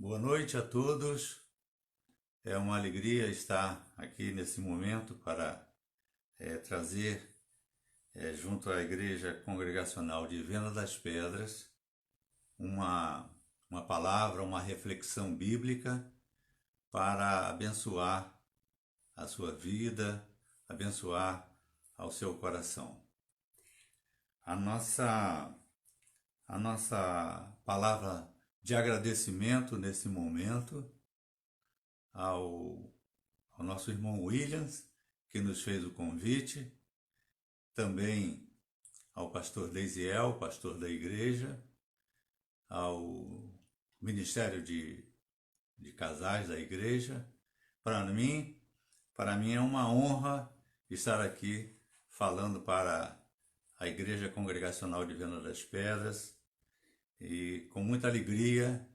Boa noite a todos. É uma alegria estar aqui nesse momento para trazer, junto à Igreja Congregacional de Viana das Pedras, uma, uma palavra, uma reflexão bíblica para abençoar a sua vida, abençoar ao seu coração. A nossa palavra de agradecimento nesse momento ao nosso irmão Williams, que nos fez o convite, também ao pastor Deisiel, pastor da igreja, ao Ministério de Casais da igreja. Para mim é uma honra estar aqui falando para a Igreja Congregacional de Viana das Pedras e com muita alegria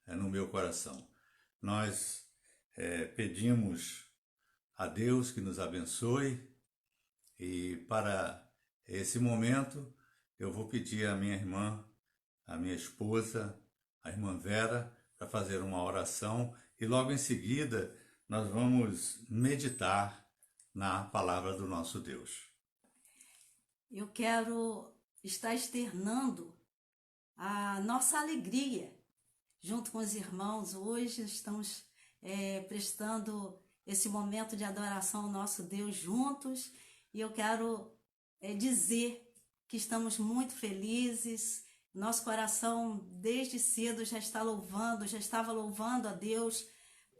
no meu coração. Nós pedimos a Deus que nos abençoe e para esse momento eu vou pedir à minha irmã, à minha esposa, a irmã Vera, para fazer uma oração e logo em seguida nós vamos meditar na palavra do nosso Deus. Eu quero estar externando a nossa alegria junto com os irmãos. Hoje estamos prestando esse momento de adoração ao nosso Deus juntos e eu quero dizer que estamos muito felizes. Nosso coração desde cedo já estava louvando a Deus,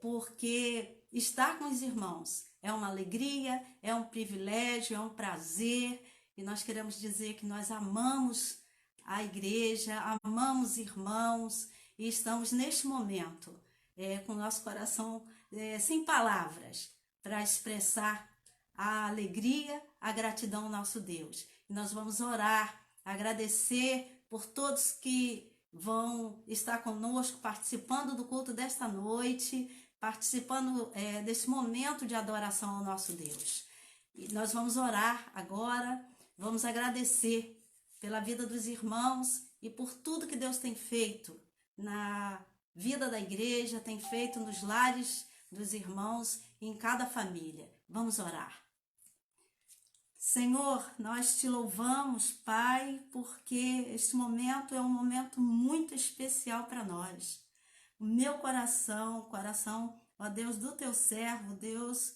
porque estar com os irmãos é uma alegria, é um privilégio, é um prazer, e nós queremos dizer que nós amamos a igreja, amamos irmãos, e estamos neste momento com o nosso coração sem palavras para expressar a alegria, a gratidão ao nosso Deus. E nós vamos orar, agradecer por todos que vão estar conosco, participando do culto desta noite, participando desse momento de adoração ao nosso Deus. E nós vamos orar agora, vamos agradecer pela vida dos irmãos e por tudo que Deus tem feito na vida da igreja, tem feito nos lares dos irmãos e em cada família. Vamos orar. Senhor, nós te louvamos, Pai, porque este momento é um momento muito especial para nós. O meu coração, ó Deus, do teu servo, Deus,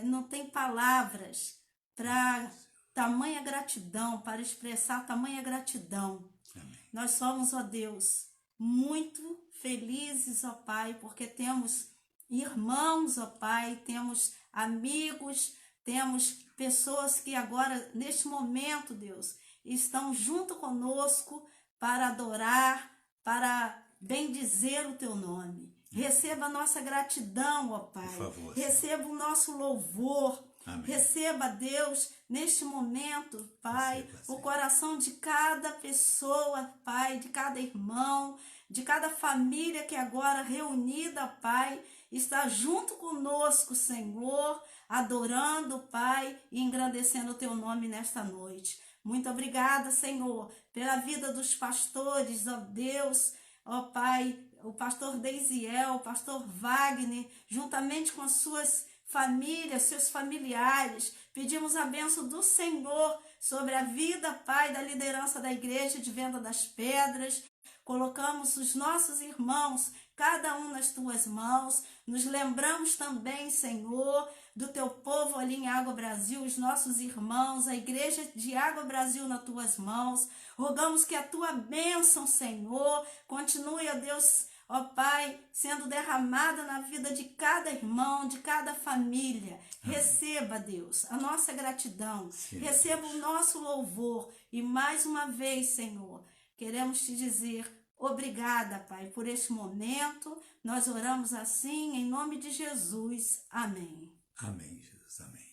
não tem palavras para tamanha gratidão, para expressar tamanha gratidão. Amém. Nós somos, ó Deus, muito felizes, ó Pai, porque temos irmãos, ó Pai, temos amigos, temos pessoas que agora, neste momento, Deus, estão junto conosco para adorar, para bendizer o teu nome. Receba a nossa gratidão, ó Pai. Por favor, receba o nosso louvor. Amém. Receba, Deus, neste momento, Pai, Receba, o coração de cada pessoa, Pai, de cada irmão, de cada família que agora reunida, Pai, está junto conosco, Senhor, adorando, Pai, e engrandecendo o teu nome nesta noite. Muito obrigada, Senhor, pela vida dos pastores, ó Deus, ó Pai, o pastor Deisiel, o pastor Wagner, juntamente com as suas famílias, seus familiares. Pedimos a bênção do Senhor sobre a vida, Pai, da liderança da igreja de Venda das Pedras. Colocamos os nossos irmãos, cada um nas tuas mãos. Nos lembramos também, Senhor, do teu povo ali em Água Brasil, os nossos irmãos, a igreja de Água Brasil nas tuas mãos. Rogamos que a tua bênção, Senhor, continue, ó Deus, ó Pai, sendo derramada na vida de cada irmão, de cada família. Amém. Receba, Deus, a nossa gratidão. Sim, receba Deus. o nosso louvor. E mais uma vez, Senhor, queremos te dizer obrigada, Pai, por este momento. Nós oramos assim, em nome de Jesus. Amém. Amém, Jesus, amém.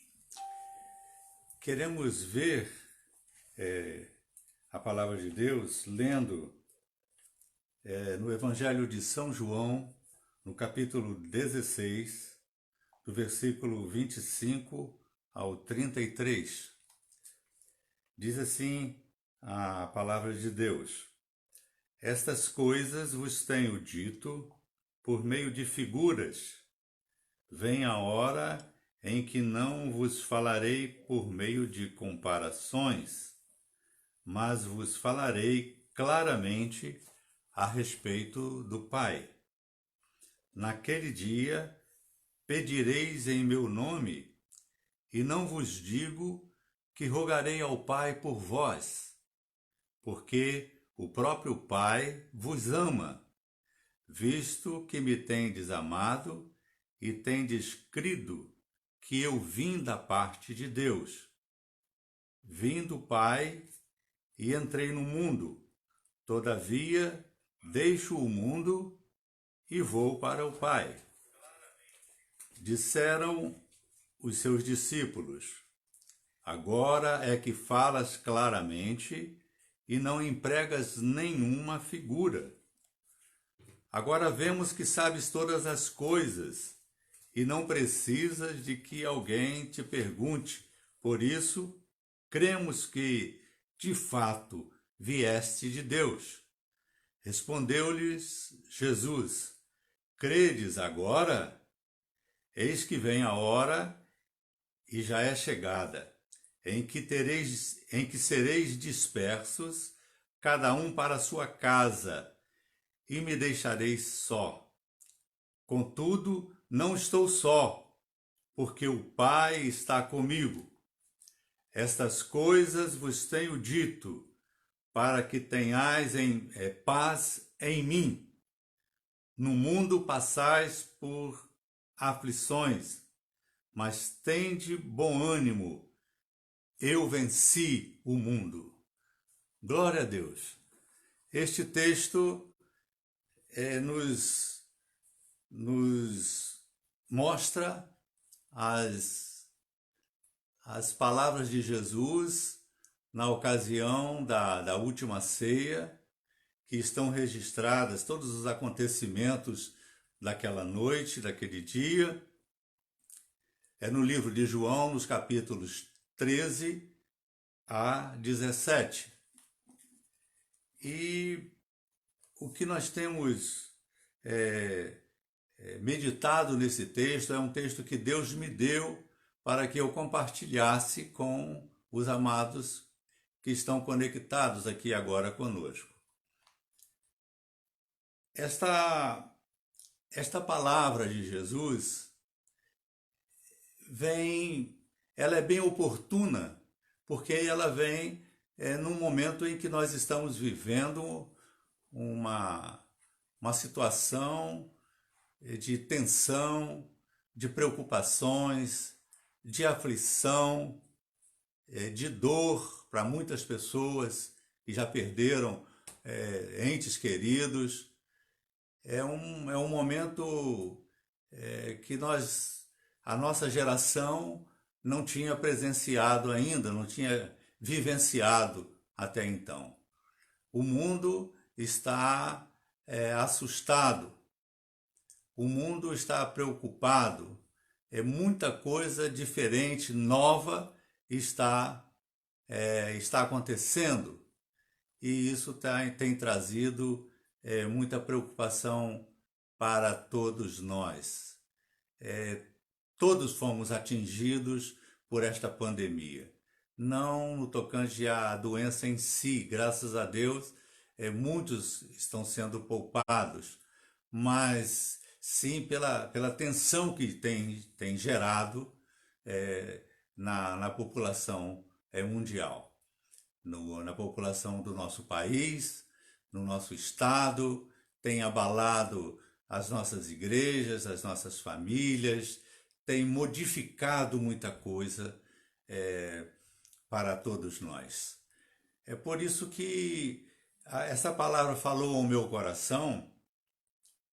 Queremos ver a palavra de Deus lendo no Evangelho de São João, no capítulo 16, do versículo 25 ao 33. Diz assim a palavra de Deus: Estas coisas vos tenho dito por meio de figuras. Vem a hora em que não vos falarei por meio de comparações, mas vos falarei claramente a respeito do Pai. Naquele dia pedireis em meu nome, e não vos digo que rogarei ao Pai por vós, porque o próprio Pai vos ama, visto que me tendes amado e tendes crido que eu vim da parte de Deus. Vim do Pai e entrei no mundo, todavia deixo o mundo e vou para o Pai. Disseram os seus discípulos: agora é que falas claramente e não empregas nenhuma figura. Agora vemos que sabes todas as coisas e não precisas de que alguém te pergunte. Por isso, cremos que, de fato, vieste de Deus. Respondeu-lhes Jesus: credes agora? Eis que vem a hora, e já é chegada, em que sereis dispersos, cada um para a sua casa, e me deixareis só. Contudo, não estou só, porque o Pai está comigo. Estas coisas vos tenho dito, para que tenhais paz em mim. No mundo passais por aflições, mas tende bom ânimo. Eu venci o mundo. Glória a Deus. Este texto nos mostra as palavras de Jesus na ocasião da última ceia, que estão registradas todos os acontecimentos daquela noite, daquele dia. É no livro de João, nos capítulos 13 a 17. E o que nós temos meditado nesse texto é um texto que Deus me deu para que eu compartilhasse com os amados que estão conectados aqui agora conosco. Esta palavra de Jesus ela é bem oportuna, porque ela vem num momento em que nós estamos vivendo uma situação de tensão, de preocupações, de aflição, de dor para muitas pessoas que já perderam entes queridos. É um momento que a nossa geração não tinha presenciado ainda, não tinha vivenciado até então. O mundo está assustado, o mundo está preocupado, muita coisa diferente, nova está acontecendo, e isso tem trazido muita preocupação para todos nós. Todos fomos atingidos por esta pandemia. Não no tocante à doença em si, graças a Deus, muitos estão sendo poupados, mas sim pela tensão que tem gerado na população mundial, na população do nosso país, no nosso estado, tem abalado as nossas igrejas, as nossas famílias, tem modificado muita coisa para todos nós. É por isso que essa palavra falou ao meu coração,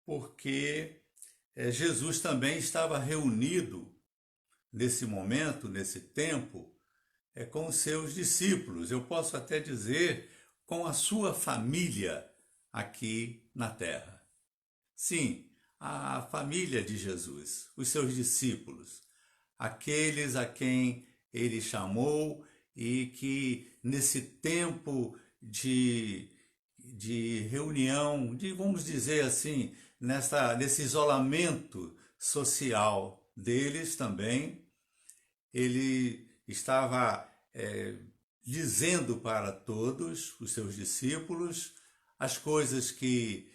porque Jesus também estava reunido nesse momento, nesse tempo, com os seus discípulos. Eu posso até dizer, com a sua família aqui na terra. Sim, a família de Jesus, os seus discípulos, aqueles a quem ele chamou e que nesse tempo de de reunião, de, vamos dizer assim, nesse isolamento social deles também, ele estava dizendo para todos os seus discípulos as coisas que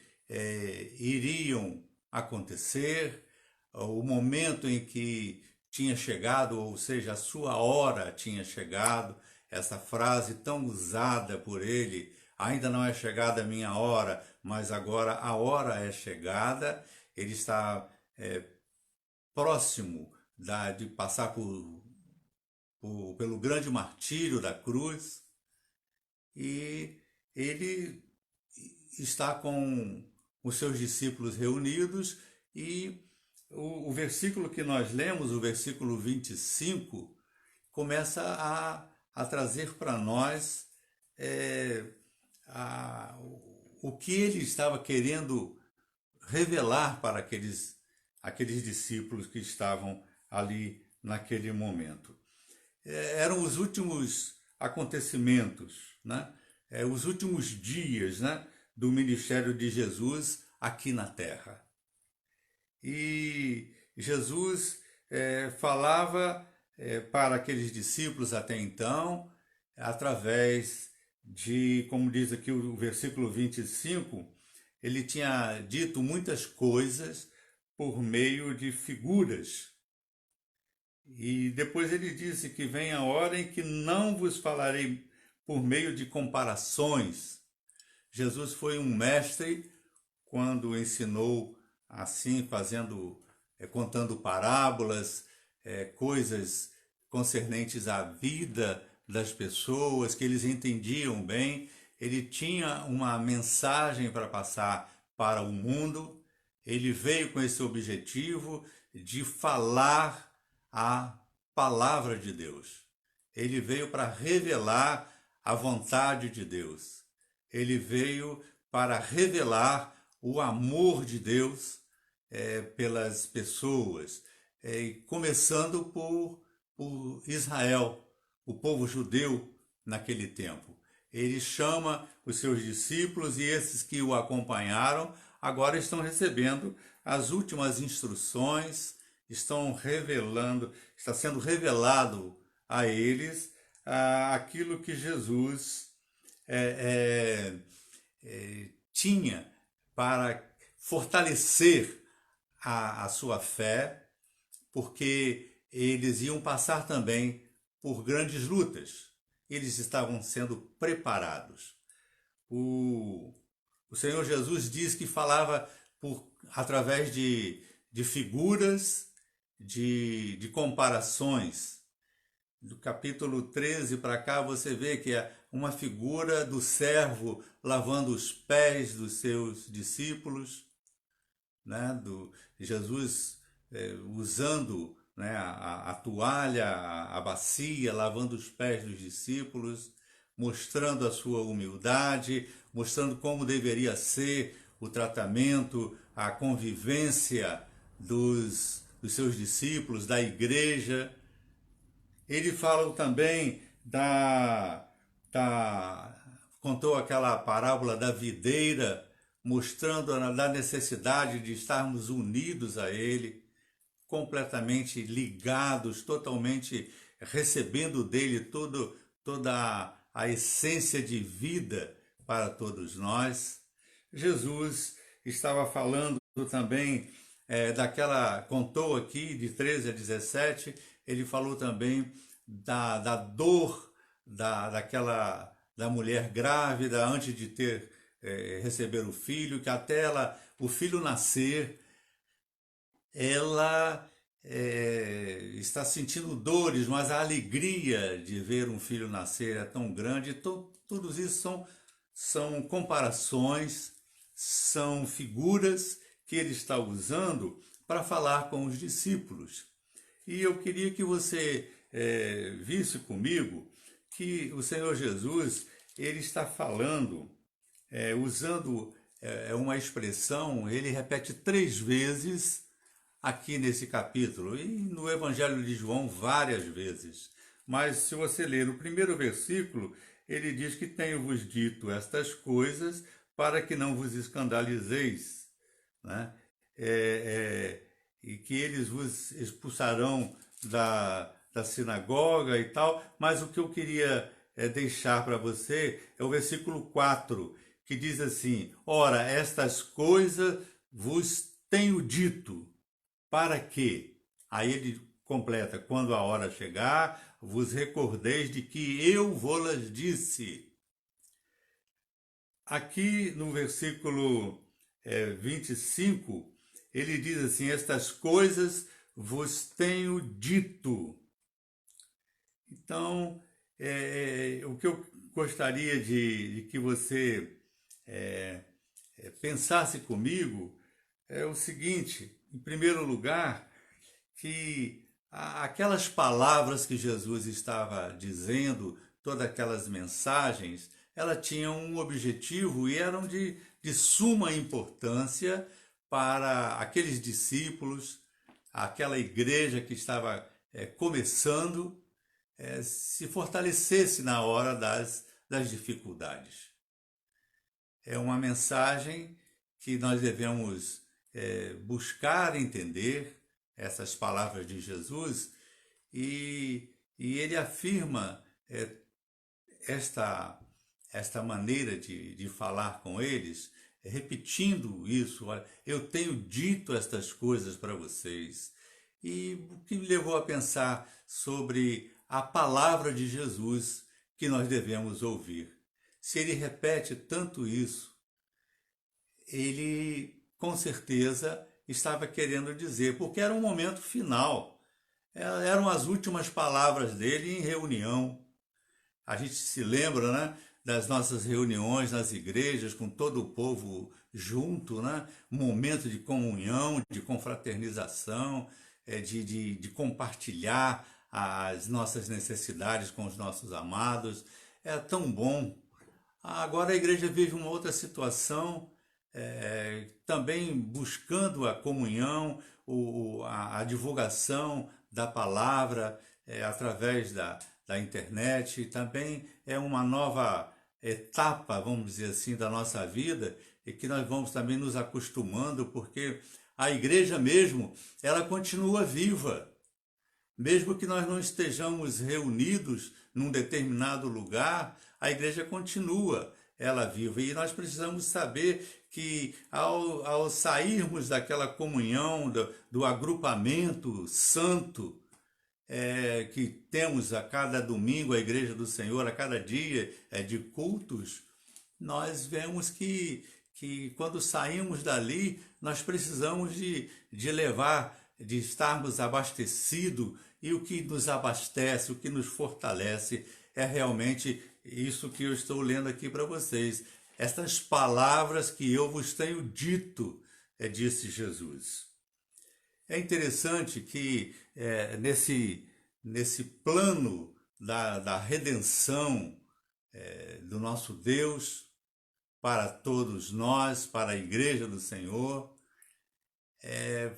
iriam acontecer, o momento em que tinha chegado, ou seja, a sua hora tinha chegado, essa frase tão usada por ele, ainda não é chegada a minha hora, mas agora a hora é chegada, ele está próximo de passar pelo grande martírio da cruz, e ele está com os seus discípulos reunidos, e o versículo que nós lemos, o versículo 25, começa a trazer para nós o que ele estava querendo revelar para aqueles discípulos que estavam ali naquele momento. Eram os últimos acontecimentos, né? Os últimos dias, né, do ministério de Jesus aqui na terra. E Jesus falava para aqueles discípulos até então, através de, como diz aqui o versículo 25, ele tinha dito muitas coisas por meio de figuras. E depois ele disse que vem a hora em que não vos falarei por meio de comparações. Jesus foi um mestre quando ensinou assim, contando parábolas, coisas concernentes à vida das pessoas, que eles entendiam bem. Ele tinha uma mensagem para passar para o mundo. Ele veio com esse objetivo de falar a palavra de Deus. Ele veio para revelar a vontade de Deus. Ele veio para revelar o amor de Deus pelas pessoas, começando por Israel, o povo judeu naquele tempo. Ele chama os seus discípulos, e esses que o acompanharam agora estão recebendo as últimas instruções, está sendo revelado a eles aquilo que Jesus tinha para fortalecer a sua fé, porque eles iam passar também por grandes lutas. Eles estavam sendo preparados. O Senhor Jesus diz que falava através de figuras, de comparações. Do capítulo 13 para cá, você vê que é uma figura do servo lavando os pés dos seus discípulos, né? Jesus usando, né, a toalha, a bacia, lavando os pés dos discípulos, mostrando a sua humildade, mostrando como deveria ser o tratamento, a convivência dos seus discípulos, da igreja. Ele fala também contou aquela parábola da videira, mostrando a necessidade de estarmos unidos a ele, completamente ligados, totalmente recebendo dele toda a essência de vida para todos nós. Jesus estava falando também contou aqui de 13 a 17, ele falou também da dor da mulher grávida antes de receber o filho, que até o filho nascer, ela está sentindo dores, mas a alegria de ver um filho nascer é tão grande. Todos isso são comparações, são figuras que ele está usando para falar com os discípulos. E eu queria que você visse comigo que o Senhor Jesus, ele está falando, usando uma expressão, ele repete 3 vezes aqui nesse capítulo, e no Evangelho de João várias vezes. Mas se você ler o primeiro versículo, ele diz que tenho-vos dito estas coisas para que não vos escandalizeis, né? E que eles vos expulsarão da sinagoga e tal, mas o que eu queria deixar para você é o versículo 4, que diz assim: ora, estas coisas vos tenho dito, para que? Aí ele completa: quando a hora chegar, vos recordeis de que eu vos disse. Aqui no versículo 25, ele diz assim: estas coisas vos tenho dito. Então, o que eu gostaria de que você pensasse comigo é o seguinte: em primeiro lugar, que aquelas palavras que Jesus estava dizendo, todas aquelas mensagens, elas tinham um objetivo e eram de suma importância para aqueles discípulos, aquela igreja que estava começando, se fortalecesse na hora das dificuldades. É uma mensagem que nós devemos buscar entender essas palavras de Jesus, e ele afirma esta maneira de falar com eles, repetindo isso: olha, eu tenho dito estas coisas para vocês. E o que me levou a pensar sobre a palavra de Jesus que nós devemos ouvir. Se ele repete tanto isso, ele com certeza estava querendo dizer, porque era um momento final, eram as últimas palavras dele em reunião. A gente se lembra, né, das nossas reuniões nas igrejas, com todo o povo junto, né, um momento de comunhão, de confraternização, de compartilhar as nossas necessidades com os nossos amados. É tão bom. Agora a igreja vive uma outra situação, também buscando a comunhão, a divulgação da palavra através da internet. Também é uma nova etapa, vamos dizer assim, da nossa vida, e que nós vamos também nos acostumando, porque a igreja mesmo, ela continua viva. Mesmo que nós não estejamos reunidos num determinado lugar, a igreja continua, ela viva. E nós precisamos saber que ao sairmos daquela comunhão, do agrupamento santo, que temos a cada domingo, a Igreja do Senhor, a cada dia de cultos, nós vemos que quando saímos dali, nós precisamos de levar, de estarmos abastecidos, e o que nos abastece, o que nos fortalece, é realmente isso que eu estou lendo aqui para vocês. Estas palavras que eu vos tenho dito, disse Jesus. É interessante que nesse plano da redenção do nosso Deus para todos nós, para a Igreja do Senhor,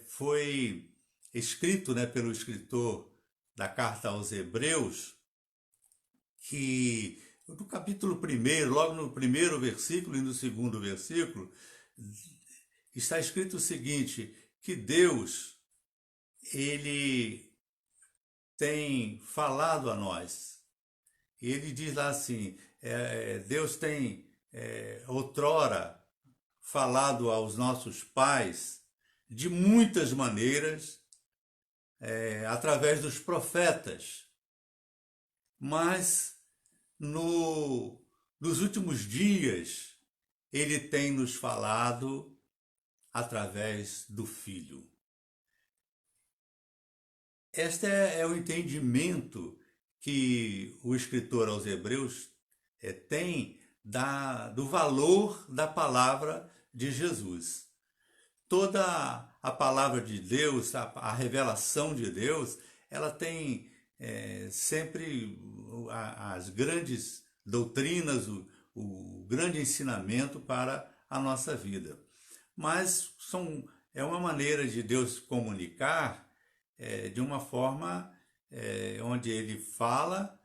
foi escrito, né, pelo escritor da carta aos Hebreus, que no capítulo 1, logo no primeiro versículo e no segundo versículo, está escrito o seguinte: que Deus, ele tem falado a nós. E ele diz lá assim: Deus tem outrora falado aos nossos pais de muitas maneiras, através dos profetas, mas nos últimos dias ele tem nos falado através do Filho. Este é o entendimento que o escritor aos Hebreus tem do valor da palavra de Jesus. Toda a palavra de Deus, a revelação de Deus, ela tem sempre as grandes doutrinas, o grande ensinamento para a nossa vida. Mas é uma maneira de Deus comunicar de uma forma onde ele fala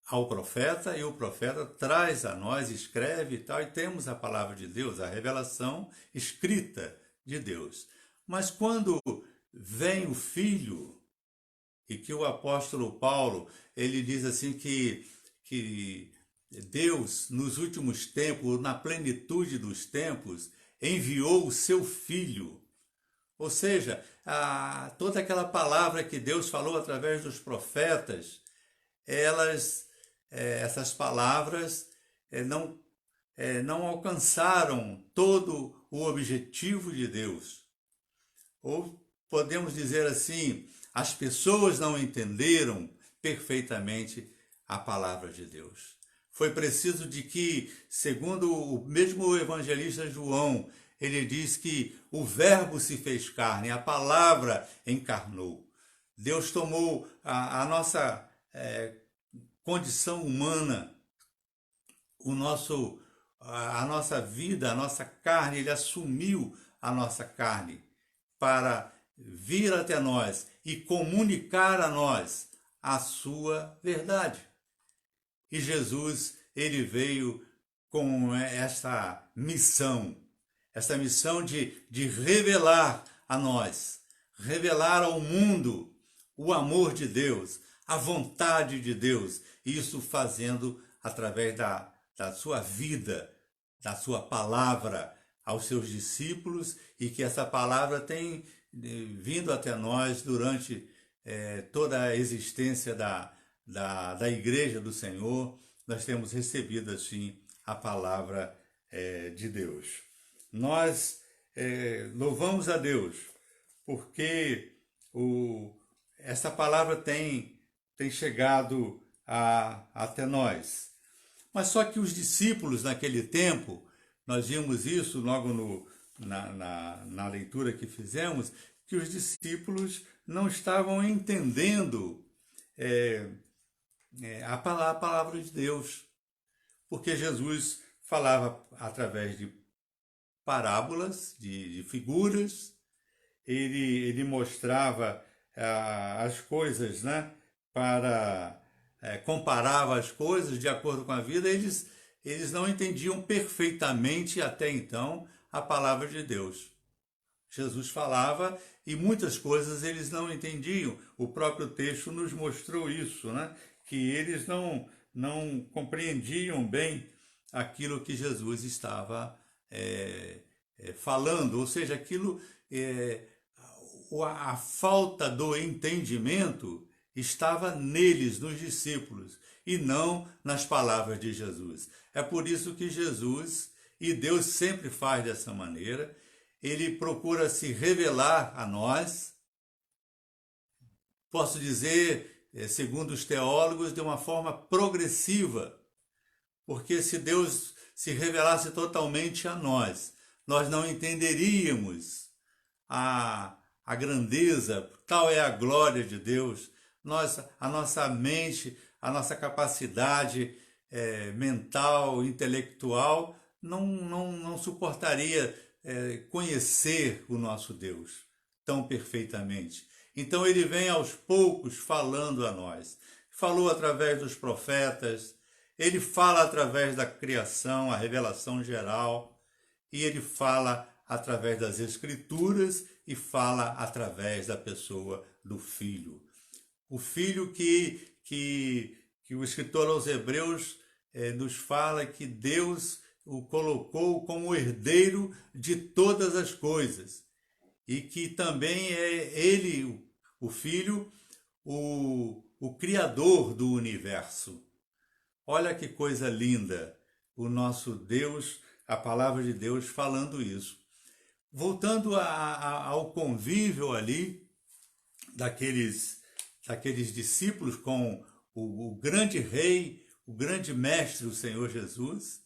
ao profeta e o profeta traz a nós, escreve e tal, e temos a palavra de Deus, a revelação escrita de Deus. Mas quando vem o Filho, e que o apóstolo Paulo, ele diz assim que Deus, nos últimos tempos, na plenitude dos tempos, enviou o seu Filho. Ou seja, toda aquela palavra que Deus falou através dos profetas, essas palavras não alcançaram todo o objetivo de Deus. Ou podemos dizer assim, as pessoas não entenderam perfeitamente a palavra de Deus. Foi preciso de que, segundo o mesmo evangelista João, ele diz que o verbo se fez carne, a palavra encarnou. Deus tomou a nossa condição humana, a nossa vida, a nossa carne, ele assumiu a nossa carne para vir até nós e comunicar a nós a sua verdade. E Jesus, ele veio com esta missão de revelar a nós, revelar ao mundo o amor de Deus, a vontade de Deus, isso fazendo através da sua vida, da sua palavra aos seus discípulos, e que essa palavra tem vindo até nós durante toda a existência da Igreja do Senhor. Nós temos recebido assim a palavra de Deus. Nós louvamos a Deus porque essa palavra tem chegado até nós. Mas só que os discípulos naquele tempo, nós vimos isso logo na leitura que fizemos, que os discípulos não estavam entendendo a palavra de Deus, porque Jesus falava através de parábolas, de figuras, ele mostrava as coisas, né, comparava as coisas de acordo com a vida. Eles não entendiam perfeitamente até então a palavra de Deus. Jesus falava e muitas coisas eles não entendiam. O próprio texto nos mostrou isso, né? Que eles não compreendiam bem aquilo que Jesus estava falando, ou seja, a falta do entendimento estava neles, nos discípulos, e não nas palavras de Jesus. É por isso que Jesus, e Deus sempre faz dessa maneira, ele procura se revelar a nós, posso dizer, segundo os teólogos, de uma forma progressiva, porque se Deus se revelasse totalmente a nós, nós não entenderíamos a grandeza, tal é a glória de Deus. A nossa mente, a nossa capacidade mental, intelectual, não suportaria conhecer o nosso Deus tão perfeitamente. Então ele vem aos poucos falando a nós. Falou através dos profetas, ele fala através da criação, a revelação geral, e ele fala através das Escrituras e fala através da pessoa do Filho. O Filho que o escritor aos Hebreus nos fala que Deus o colocou como herdeiro de todas as coisas, e que também é ele, o Filho, o Criador do universo. Olha que coisa linda, o nosso Deus, a palavra de Deus falando isso. Voltando ao convívio ali daqueles discípulos com o grande rei, o grande mestre, o Senhor Jesus,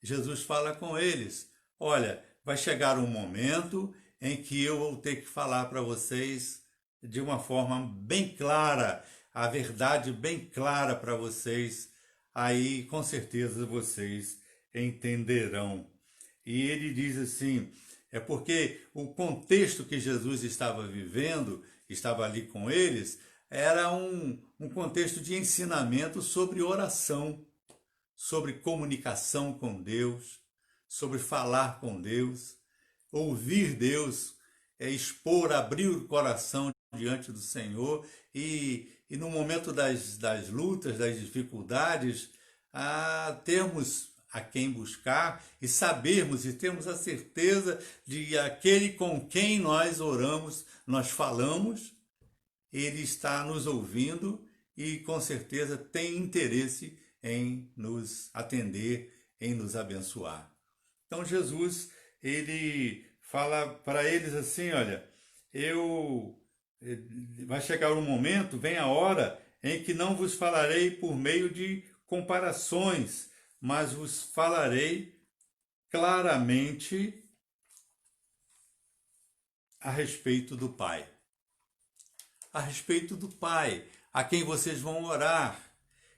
Jesus fala com eles: olha, vai chegar um momento em que eu vou ter que falar para vocês de uma forma bem clara, a verdade bem clara para vocês, aí com certeza vocês entenderão. E ele diz assim, é porque o contexto que Jesus estava vivendo, estava ali com eles, era um contexto de ensinamento sobre oração, sobre comunicação com Deus, sobre falar com Deus, ouvir Deus, expor, abrir o coração diante do Senhor e no momento das lutas, das dificuldades, termos a quem buscar e sabermos e termos a certeza de aquele com quem nós oramos, nós falamos, ele está nos ouvindo e com certeza tem interesse em nos atender, em nos abençoar. Então Jesus, ele fala para eles assim, olha, vai chegar um momento, vem a hora em que não vos falarei por meio de comparações, mas vos falarei claramente a respeito do Pai. A respeito do Pai, a quem vocês vão orar.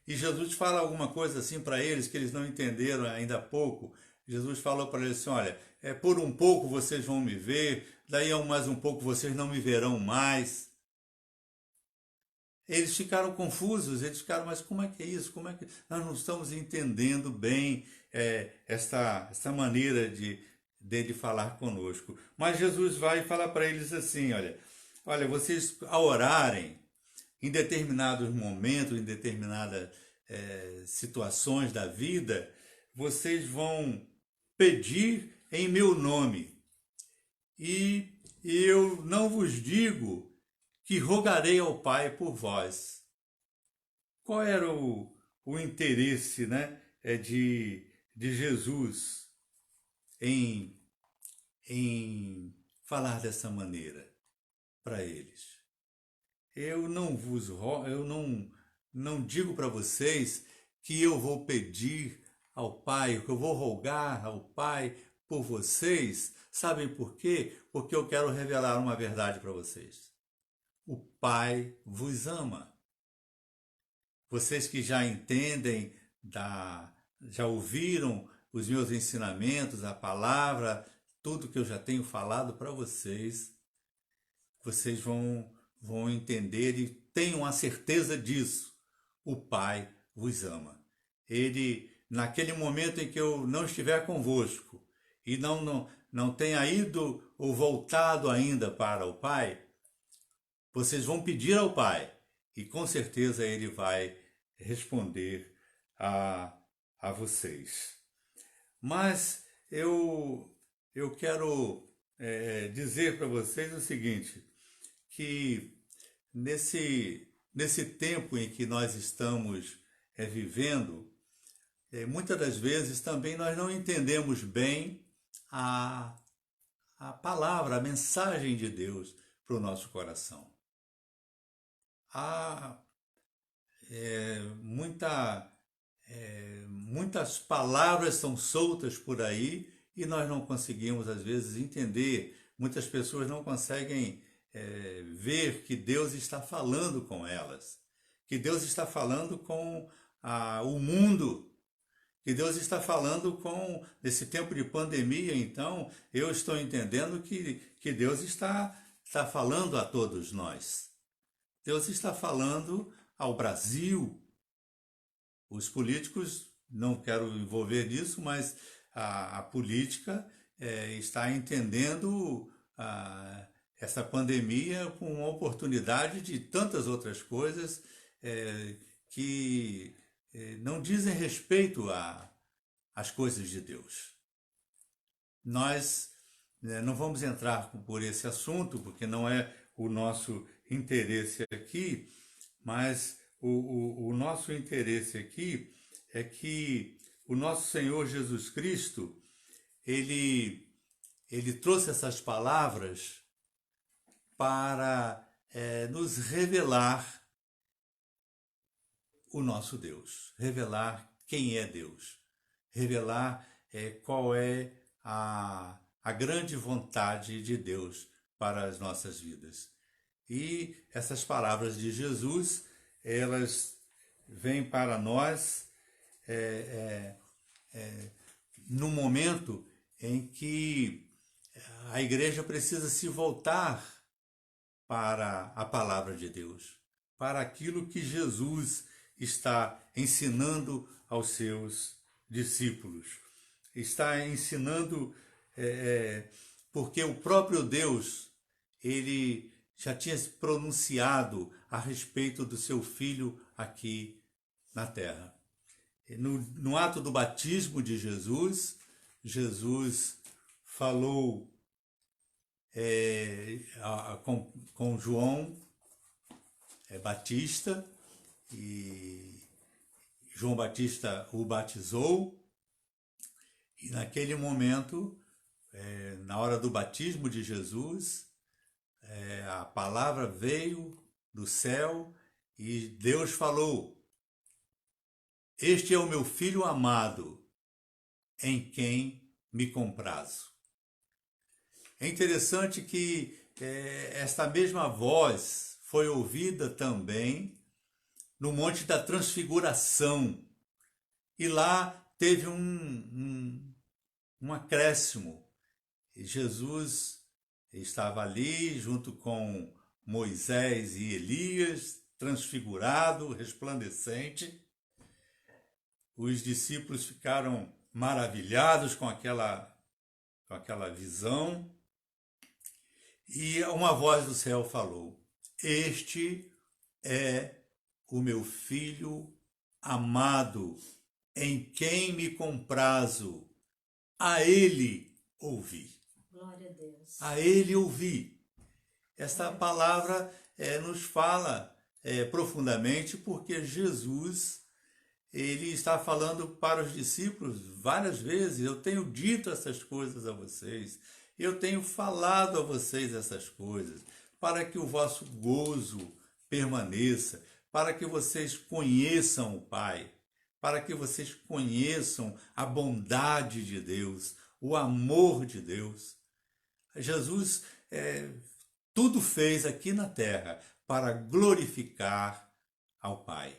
E Jesus fala alguma coisa assim para eles que eles não entenderam ainda há pouco. Jesus falou para eles assim, olha, por um pouco vocês vão me ver, daí a mais um pouco vocês não me verão mais. Eles ficaram confusos, eles ficaram, mas como é que é isso? Como é que nós não estamos entendendo bem esta maneira dele falar conosco? Mas Jesus vai falar para eles assim, olha, vocês ao orarem em determinados momentos, em determinadas situações da vida, vocês vão pedir em meu nome. E eu não vos digo que rogarei ao Pai por vós. Qual era o interesse, né, de Jesus em falar dessa maneira para eles? Eu não digo para vocês que eu vou pedir ao Pai, que eu vou rogar ao Pai por vocês. Sabem por quê? Porque eu quero revelar uma verdade para vocês. O Pai vos ama. Vocês que já entendem, já ouviram os meus ensinamentos, a palavra, tudo que eu já tenho falado para vocês, vocês vão entender e tenham a certeza disso. O Pai vos ama. Ele, naquele momento em que eu não estiver convosco e não tenha ido ou voltado ainda para o Pai, vocês vão pedir ao Pai e com certeza Ele vai responder a vocês. Mas eu quero dizer para vocês o seguinte, que nesse tempo em que nós estamos vivendo, muitas das vezes também nós não entendemos bem a palavra, a mensagem de Deus para o nosso coração. Há muitas palavras são soltas por aí e nós não conseguimos, às vezes, entender. Muitas pessoas não conseguem ver que Deus está falando com elas, que Deus está falando com o mundo, que Deus está falando nesse tempo de pandemia. Então, eu estou entendendo que Deus está falando a todos nós. Deus está falando ao Brasil. Os políticos, não quero envolver nisso, mas a política está entendendo essa pandemia como uma oportunidade de tantas outras coisas que não dizem respeito às coisas de Deus. Nós não vamos entrar por esse assunto, porque não é o nosso interesse aqui, mas o nosso interesse aqui é que o nosso Senhor Jesus Cristo, ele trouxe essas palavras para nos revelar o nosso Deus, revelar quem é Deus, revelar qual é a grande vontade de Deus para as nossas vidas. E essas palavras de Jesus, elas vêm para nós no momento em que a igreja precisa se voltar para a palavra de Deus, para aquilo que Jesus está ensinando aos seus discípulos. Está ensinando porque o próprio Deus, ele já tinha se pronunciado a respeito do seu filho aqui na terra. No ato do batismo de Jesus, Jesus falou com João Batista, e João Batista o batizou, e naquele momento, na hora do batismo de Jesus, a palavra veio do céu e Deus falou: "Este é o meu filho amado, em quem me comprazo." É interessante que esta mesma voz foi ouvida também no Monte da Transfiguração. E lá teve um acréscimo. E Jesus estava ali junto com Moisés e Elias, transfigurado, resplandecente. Os discípulos ficaram maravilhados com aquela visão. E uma voz do céu falou: "Este é o meu filho amado, em quem me comprazo. A ele ouvi." Glória a Deus. A ele ouvi. Esta palavra nos fala profundamente, porque Jesus, ele está falando para os discípulos várias vezes: "Eu tenho dito essas coisas a vocês, eu tenho falado a vocês essas coisas, para que o vosso gozo permaneça, para que vocês conheçam o Pai, para que vocês conheçam a bondade de Deus, o amor de Deus." Jesus tudo fez aqui na terra para glorificar ao Pai.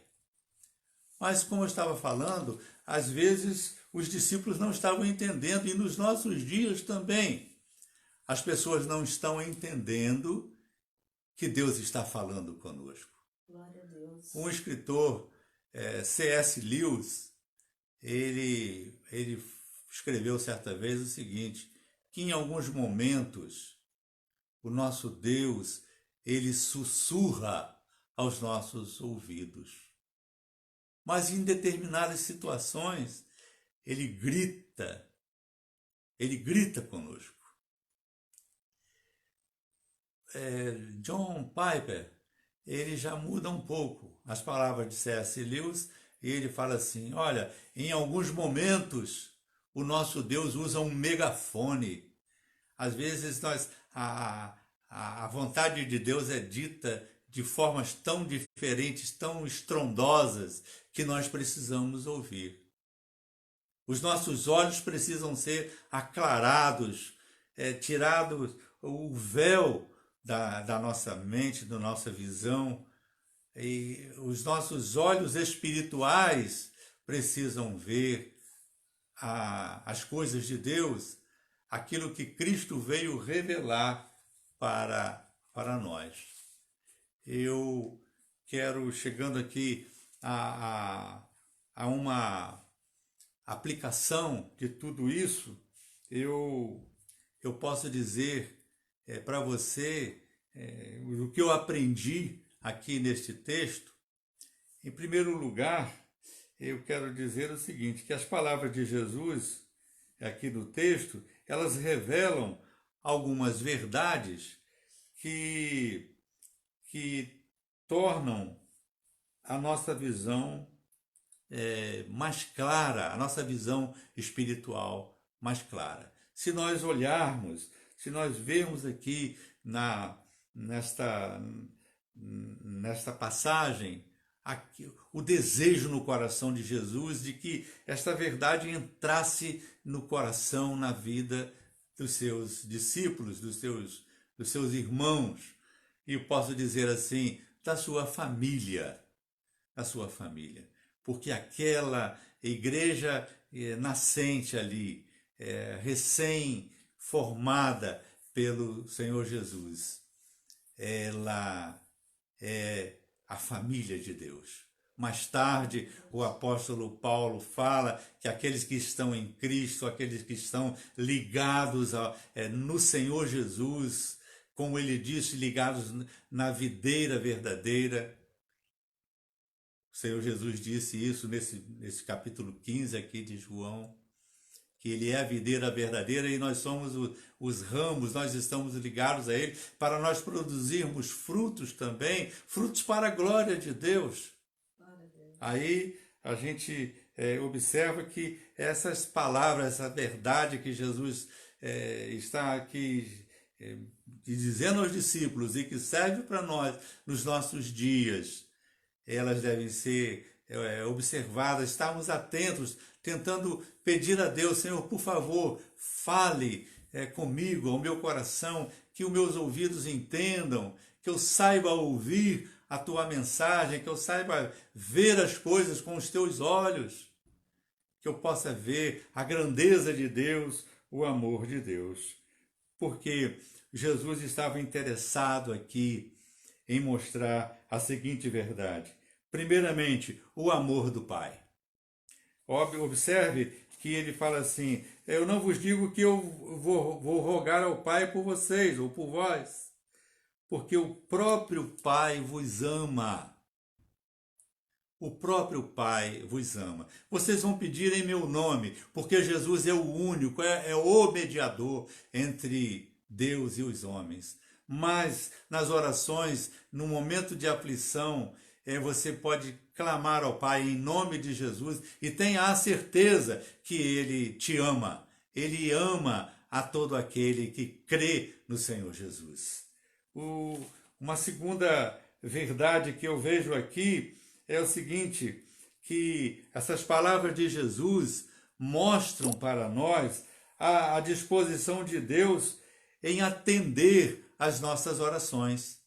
Mas, como eu estava falando, às vezes os discípulos não estavam entendendo, e nos nossos dias também as pessoas não estão entendendo que Deus está falando conosco. Glória a Deus. Um escritor, C.S. Lewis, ele escreveu certa vez o seguinte, que em alguns momentos o nosso Deus, ele sussurra aos nossos ouvidos. Mas em determinadas situações, ele grita conosco. John Piper, ele já muda um pouco as palavras de C.S. Lewis, e ele fala assim: olha, em alguns momentos o nosso Deus usa um megafone. Às vezes a vontade de Deus é dita de formas tão diferentes, tão estrondosas, que nós precisamos ouvir. Os nossos olhos precisam ser aclarados, tirado o véu da nossa mente, da nossa visão, e os nossos olhos espirituais precisam ver as coisas de Deus, aquilo que Cristo veio revelar para nós. Eu quero, chegando aqui a uma aplicação de tudo isso, eu posso dizer para você o que eu aprendi aqui neste texto. Em primeiro lugar, eu quero dizer o seguinte, que as palavras de Jesus aqui no texto, elas revelam algumas verdades que tornam a nossa visão mais clara, a nossa visão espiritual mais clara. Se nós olharmos, se nós vermos aqui nesta passagem, aqui, o desejo no coração de Jesus de que esta verdade entrasse no coração, na vida dos seus discípulos, dos seus irmãos, e eu posso dizer assim, da sua família, porque aquela igreja nascente ali, recém-formada pelo Senhor Jesus, ela é a família de Deus. Mais tarde, o apóstolo Paulo fala que aqueles que estão em Cristo, aqueles que estão ligados no Senhor Jesus, como ele disse, ligados na videira verdadeira. O Senhor Jesus disse isso nesse capítulo 15 aqui de João, que ele é a videira verdadeira e nós somos os ramos, nós estamos ligados a ele para nós produzirmos frutos também, frutos para a glória de Deus. Aí a gente observa que essas palavras, essa verdade que Jesus está aqui dizendo aos discípulos e que serve para nós nos nossos dias, elas devem ser observadas, estarmos atentos, tentando pedir a Deus, Senhor, por favor, fale comigo, ao meu coração, que os meus ouvidos entendam, que eu saiba ouvir a tua mensagem, que eu saiba ver as coisas com os teus olhos, que eu possa ver a grandeza de Deus, o amor de Deus. Porque Jesus estava interessado aqui em mostrar a seguinte verdade. Primeiramente, o amor do Pai. Observe que ele fala assim, eu não vos digo que eu vou rogar ao Pai por vocês ou por vós, porque o próprio Pai vos ama. O próprio Pai vos ama. Vocês vão pedir em meu nome, porque Jesus é o único, é o mediador entre Deus e os homens. Mas nas orações, no momento de aflição, você pode clamar ao Pai em nome de Jesus e tenha a certeza que Ele te ama. Ele ama a todo aquele que crê no Senhor Jesus. Uma segunda verdade que eu vejo aqui é o seguinte, que essas palavras de Jesus mostram para nós a disposição de Deus em atender às nossas orações.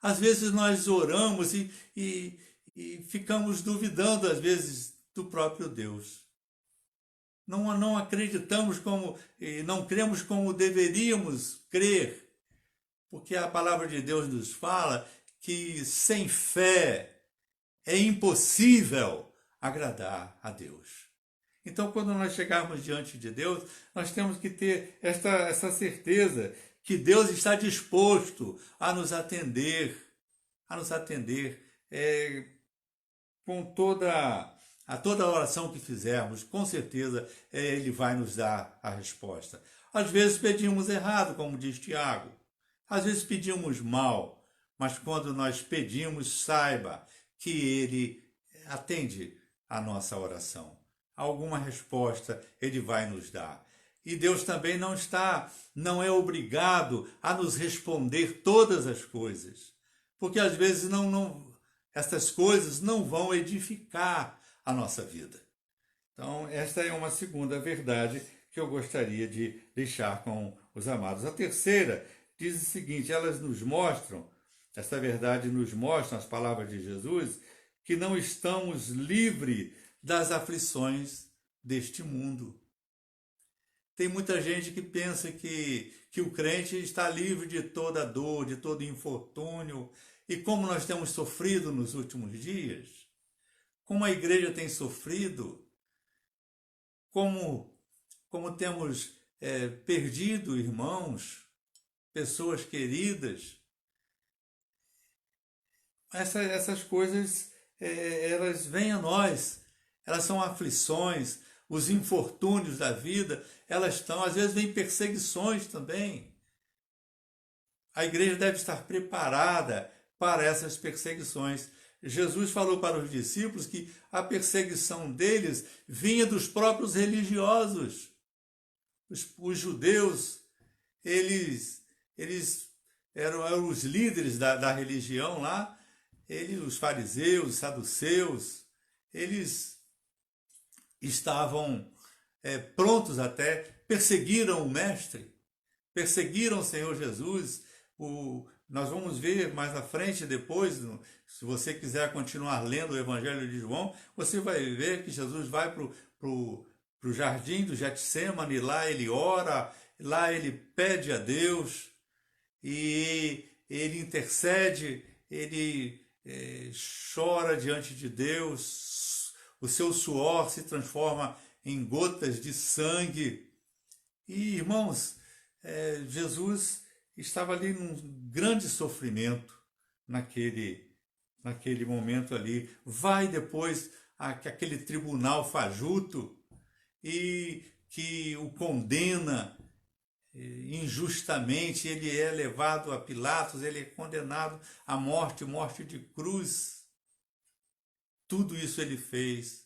Às vezes nós oramos e ficamos duvidando, às vezes, do próprio Deus. Não acreditamos não cremos como deveríamos crer. Porque a palavra de Deus nos fala que sem fé é impossível agradar a Deus. Então, quando nós chegarmos diante de Deus, nós temos que ter essa certeza que Deus está disposto a nos atender com toda a oração que fizermos. Com certeza, Ele vai nos dar a resposta. Às vezes pedimos errado, como diz Tiago. Às vezes pedimos mal, mas quando nós pedimos, saiba que Ele atende a nossa oração. Alguma resposta Ele vai nos dar. E Deus também não é obrigado a nos responder todas as coisas, porque às vezes essas coisas não vão edificar a nossa vida. Então, esta é uma segunda verdade que eu gostaria de deixar com os amados. A terceira diz o seguinte, esta verdade nos mostra, as palavras de Jesus, que não estamos livres das aflições deste mundo. Tem muita gente que pensa que o crente está livre de toda dor, de todo infortúnio. E como nós temos sofrido nos últimos dias, como a igreja tem sofrido, como temos perdido irmãos, pessoas queridas, essas coisas, elas vêm a nós, elas são aflições, os infortúnios da vida, elas estão, às vezes vem perseguições também. A igreja deve estar preparada para essas perseguições. Jesus falou para os discípulos que a perseguição deles vinha dos próprios religiosos. Os judeus, eles eram os líderes da religião lá, os fariseus, os saduceus, eles estavam prontos até, perseguiram o Mestre, perseguiram o Senhor Jesus. Nós vamos ver mais à frente, depois, se você quiser continuar lendo o Evangelho de João, você vai ver que Jesus vai para o jardim do Getsemane, lá ele ora, lá ele pede a Deus, e ele intercede, ele chora diante de Deus, o seu suor se transforma em gotas de sangue. E, irmãos, Jesus estava ali num grande sofrimento naquele momento ali. Vai depois aquele tribunal fajuto e que o condena injustamente, ele é levado a Pilatos, ele é condenado à morte, morte de cruz. Tudo isso ele fez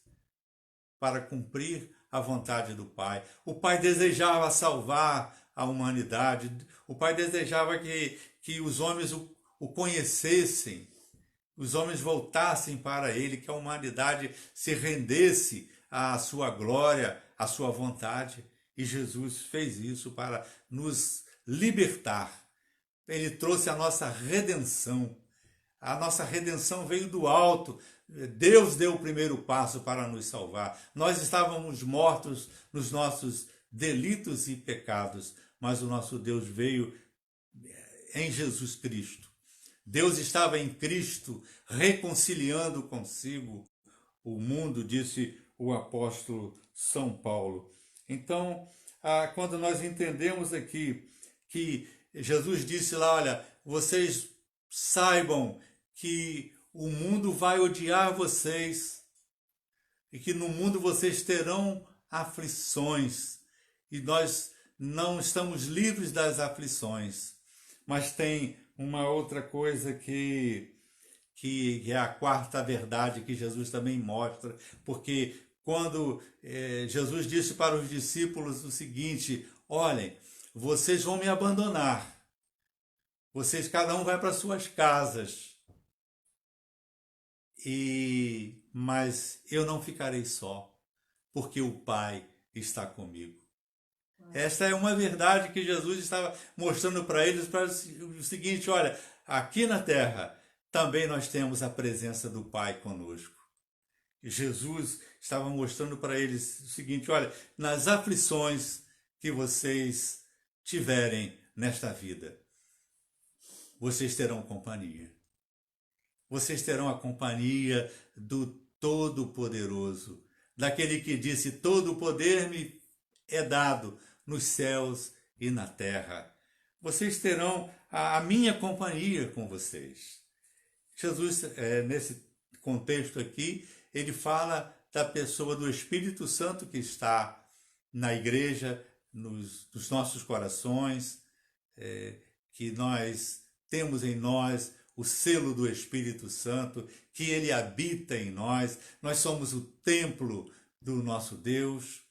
para cumprir a vontade do Pai. O Pai desejava salvar a humanidade, o Pai desejava que os homens o conhecessem, os homens voltassem para ele, que a humanidade se rendesse à sua glória, à sua vontade. E Jesus fez isso para nos libertar. Ele trouxe a nossa redenção. A nossa redenção veio do alto. Deus deu o primeiro passo para nos salvar. Nós estávamos mortos nos nossos delitos e pecados, mas o nosso Deus veio em Jesus Cristo. Deus estava em Cristo reconciliando consigo o mundo, disse o apóstolo São Paulo. Então, quando nós entendemos aqui que Jesus disse lá, olha, vocês saibam que o mundo vai odiar vocês e que no mundo vocês terão aflições, e nós não estamos livres das aflições. Mas tem uma outra coisa que é a quarta verdade que Jesus também mostra, porque quando Jesus disse para os discípulos o seguinte, olhem, vocês vão me abandonar, vocês cada um vai para suas casas, mas eu não ficarei só, porque o Pai está comigo. Esta é uma verdade que Jesus estava mostrando para eles, para o seguinte, olha, aqui na terra também nós temos a presença do Pai conosco. Jesus estava mostrando para eles o seguinte, olha, nas aflições que vocês tiverem nesta vida, vocês terão companhia. Vocês terão a companhia do Todo-Poderoso, daquele que disse, todo o poder me é dado nos céus e na terra. Vocês terão a minha companhia com vocês. Jesus, nesse contexto aqui, ele fala da pessoa do Espírito Santo que está na igreja, nos nossos corações, que nós temos em nós o selo do Espírito Santo, que ele habita em nós, nós somos o templo do nosso Deus.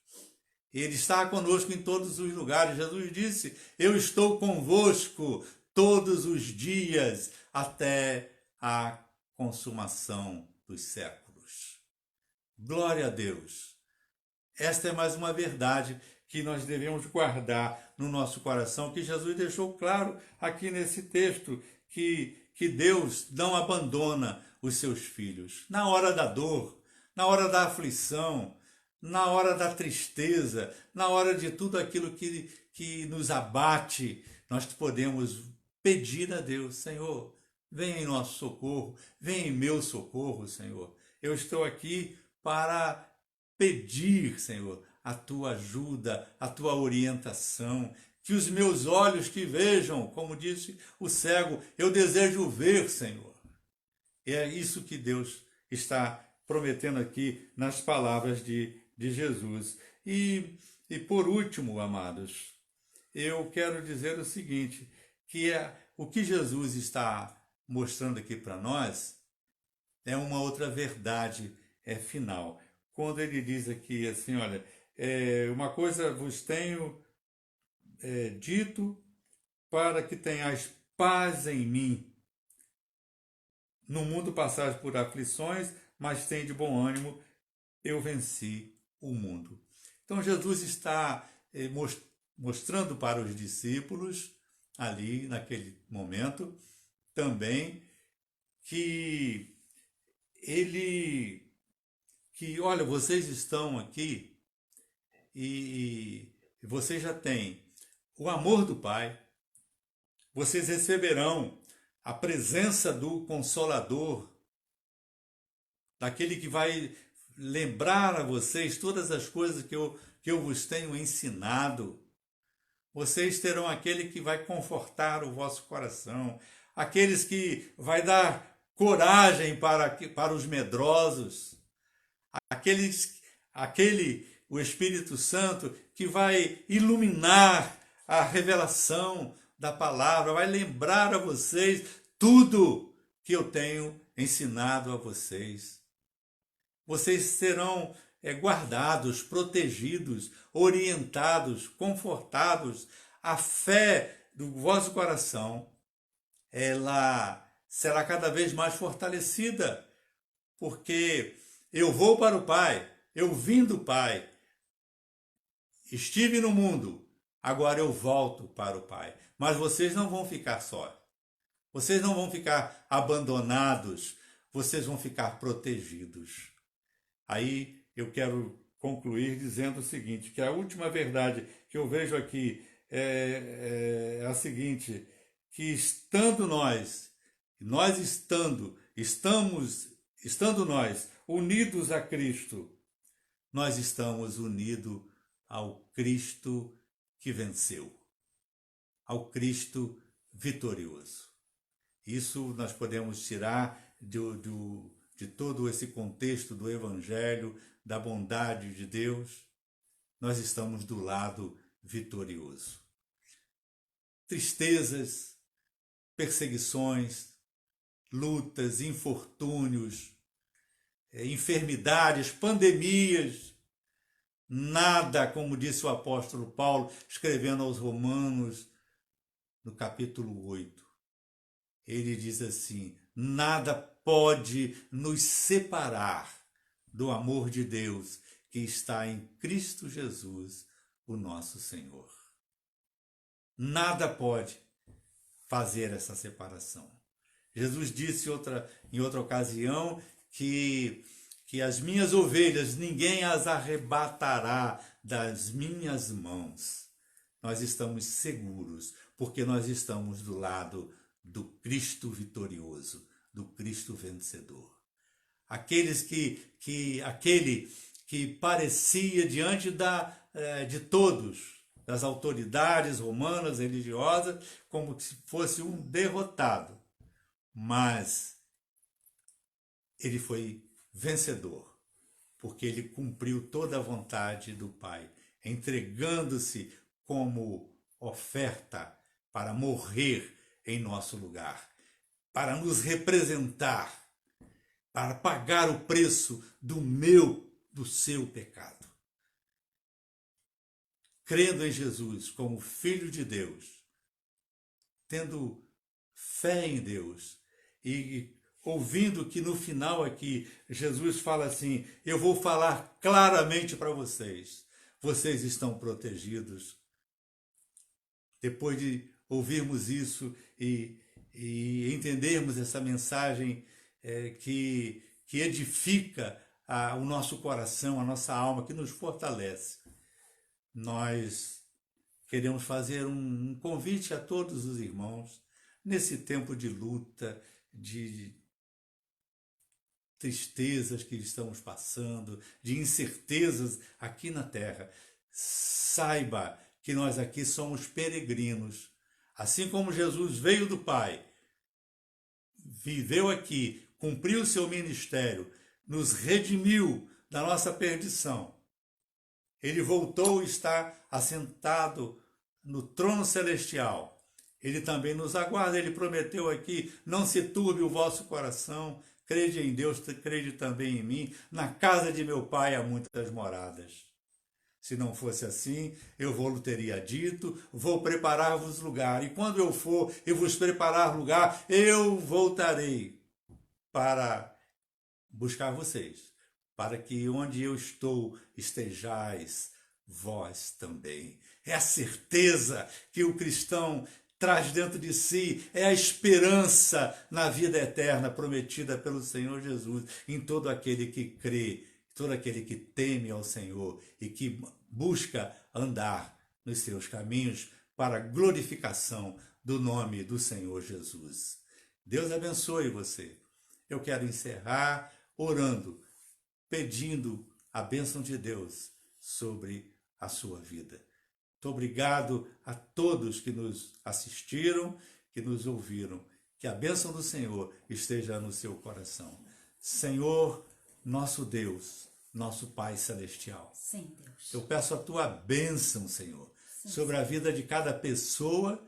Ele está conosco em todos os lugares. Jesus disse, eu estou convosco todos os dias até a consumação dos séculos. Glória a Deus. Esta é mais uma verdade que nós devemos guardar no nosso coração, que Jesus deixou claro aqui nesse texto, que Deus não abandona os seus filhos. Na hora da dor, na hora da aflição, na hora da tristeza, na hora de tudo aquilo que nos abate, nós podemos pedir a Deus, Senhor, vem em nosso socorro, vem em meu socorro, Senhor. Eu estou aqui para pedir, Senhor, a tua ajuda, a tua orientação, que os meus olhos te vejam, como disse o cego, eu desejo ver, Senhor. E é isso que Deus está prometendo aqui nas palavras de Jesus. E por último, amados, eu quero dizer o seguinte, que o que Jesus está mostrando aqui para nós é uma outra verdade final. Quando ele diz aqui assim, olha, uma coisa vos tenho dito para que tenhais paz em mim. No mundo passais por aflições, mas tem de bom ânimo, eu venci o mundo. Então Jesus está mostrando para os discípulos, ali naquele momento, também, que olha, vocês estão aqui e vocês já têm o amor do Pai, vocês receberão a presença do Consolador, daquele que vai lembrar a vocês todas as coisas que eu vos tenho ensinado. Vocês terão aquele que vai confortar o vosso coração, aqueles que vai dar coragem para os medrosos, o Espírito Santo que vai iluminar a revelação da palavra, vai lembrar a vocês tudo que eu tenho ensinado a vocês. Vocês serão guardados, protegidos, orientados, confortados. A fé do vosso coração, ela será cada vez mais fortalecida, porque eu vou para o Pai, eu vim do Pai, estive no mundo, agora eu volto para o Pai. Mas vocês não vão ficar só. Vocês não vão ficar abandonados, vocês vão ficar protegidos. Aí eu quero concluir dizendo o seguinte, que a última verdade que eu vejo aqui é a seguinte, que estando estando nós unidos a Cristo, nós estamos unidos ao Cristo que venceu, ao Cristo vitorioso. Isso nós podemos tirar de todo esse contexto do Evangelho, da bondade de Deus. Nós estamos do lado vitorioso. Tristezas, perseguições, lutas, infortúnios, enfermidades, pandemias, nada, como disse o apóstolo Paulo, escrevendo aos Romanos, no capítulo 8. Ele diz assim, nada pode nos separar do amor de Deus que está em Cristo Jesus, o nosso Senhor. Nada pode fazer essa separação. Jesus disse em outra ocasião que as minhas ovelhas, ninguém as arrebatará das minhas mãos. Nós estamos seguros, porque nós estamos do lado do Cristo vitorioso, do Cristo vencedor. Aquele que parecia diante de todos, das autoridades romanas, religiosas, como se fosse um derrotado. Mas ele foi vencedor, porque ele cumpriu toda a vontade do Pai, entregando-se como oferta para morrer em nosso lugar, para nos representar, para pagar o preço do seu pecado. Crendo em Jesus como Filho de Deus, tendo fé em Deus e ouvindo que no final aqui Jesus fala assim, eu vou falar claramente para vocês, vocês estão protegidos. Depois de ouvirmos isso e entendermos essa mensagem que edifica o nosso coração, a nossa alma, que nos fortalece, nós queremos fazer um convite a todos os irmãos, nesse tempo de luta, de tristezas que estamos passando, de incertezas aqui na terra. Saiba que nós aqui somos peregrinos. Assim como Jesus veio do Pai, viveu aqui, cumpriu o seu ministério, nos redimiu da nossa perdição. Ele voltou e está assentado no trono celestial. Ele também nos aguarda, ele prometeu aqui, não se turbe o vosso coração, crede em Deus, crede também em mim, na casa de meu Pai há muitas moradas. Se não fosse assim, eu vou teria dito, vou preparar-vos lugar, e quando eu for e vos preparar lugar, eu voltarei para buscar vocês, para que onde eu estou estejais vós também. É a certeza que o cristão traz dentro de si, é a esperança na vida eterna prometida pelo Senhor Jesus em todo aquele que crê, todo aquele que teme ao Senhor e que busca andar nos seus caminhos para a glorificação do nome do Senhor Jesus. Deus abençoe você. Eu quero encerrar orando, pedindo a bênção de Deus sobre a sua vida. Muito obrigado a todos que nos assistiram, que nos ouviram. Que a bênção do Senhor esteja no seu coração. Senhor, nosso Deus, nosso Pai Celestial. Sim, Deus. Eu peço a tua bênção, Senhor, Sim, sobre a vida de cada pessoa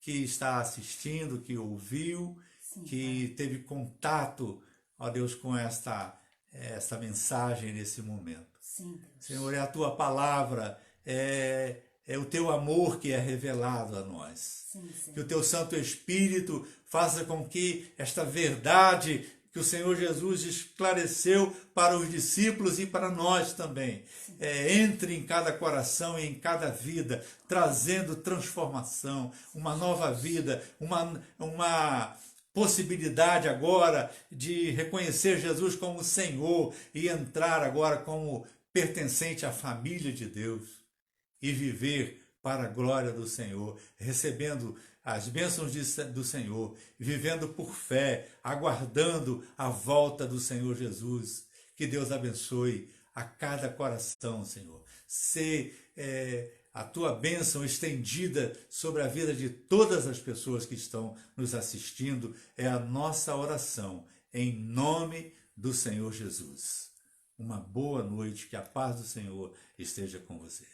que está assistindo, que ouviu, sim, que teve contato, ó Deus, com esta mensagem nesse momento. Sim, Deus. Senhor, é a tua palavra, é o teu amor que é revelado a nós. Sim, Senhor. Que o teu Santo Espírito faça com que esta verdade que o Senhor Jesus esclareceu para os discípulos e para nós também, entre em cada coração e em cada vida, trazendo transformação, uma nova vida, uma possibilidade agora de reconhecer Jesus como Senhor e entrar agora como pertencente à família de Deus e viver para a glória do Senhor, recebendo as bênçãos do Senhor, vivendo por fé, aguardando a volta do Senhor Jesus. Que Deus abençoe a cada coração, Senhor. Se a tua bênção estendida sobre a vida de todas as pessoas que estão nos assistindo é a nossa oração, em nome do Senhor Jesus. Uma boa noite, que a paz do Senhor esteja com você.